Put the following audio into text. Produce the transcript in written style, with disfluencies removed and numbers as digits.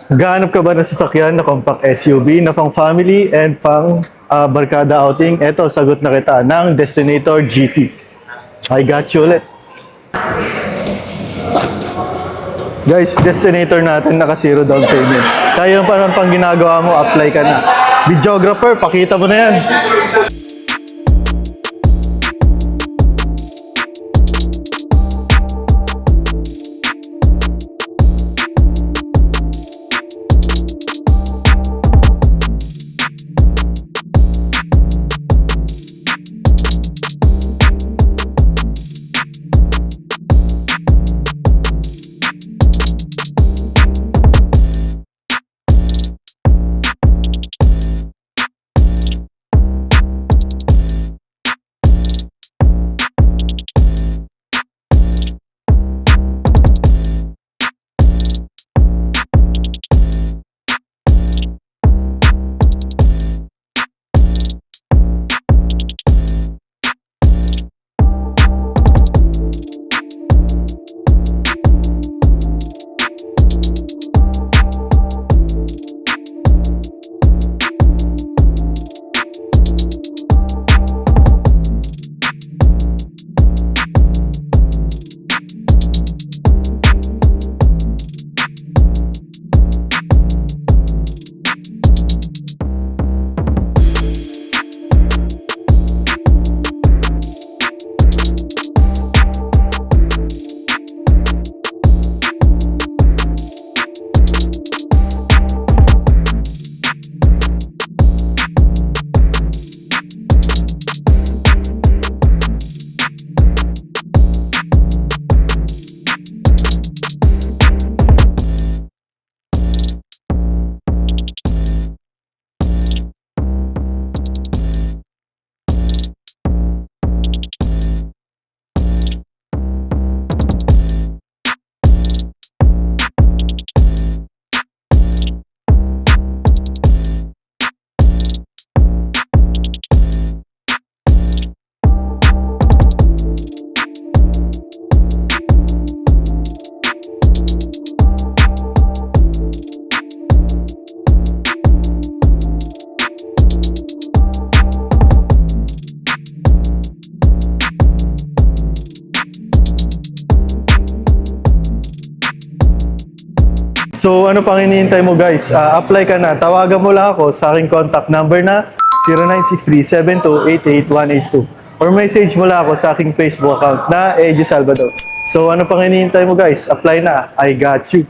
Gaanap ka ba ng sasakyan na compact SUV na pang family and pang barkada outing? Eto, sagot na kita ng Destinator GT. I got you ulit. Guys, Destinator natin naka zero down payment. Kaya pa naman pang ginagawa mo, apply ka na. Videographer, pakita mo na yan. So ano pang hinihintay mo guys? Apply ka na. Tawagan mo lang ako sa aking contact number na 0963-7288182 or message mo lang ako sa aking Facebook account na AJ Salvador. So ano pang hinihintay mo guys? Apply na. I got you.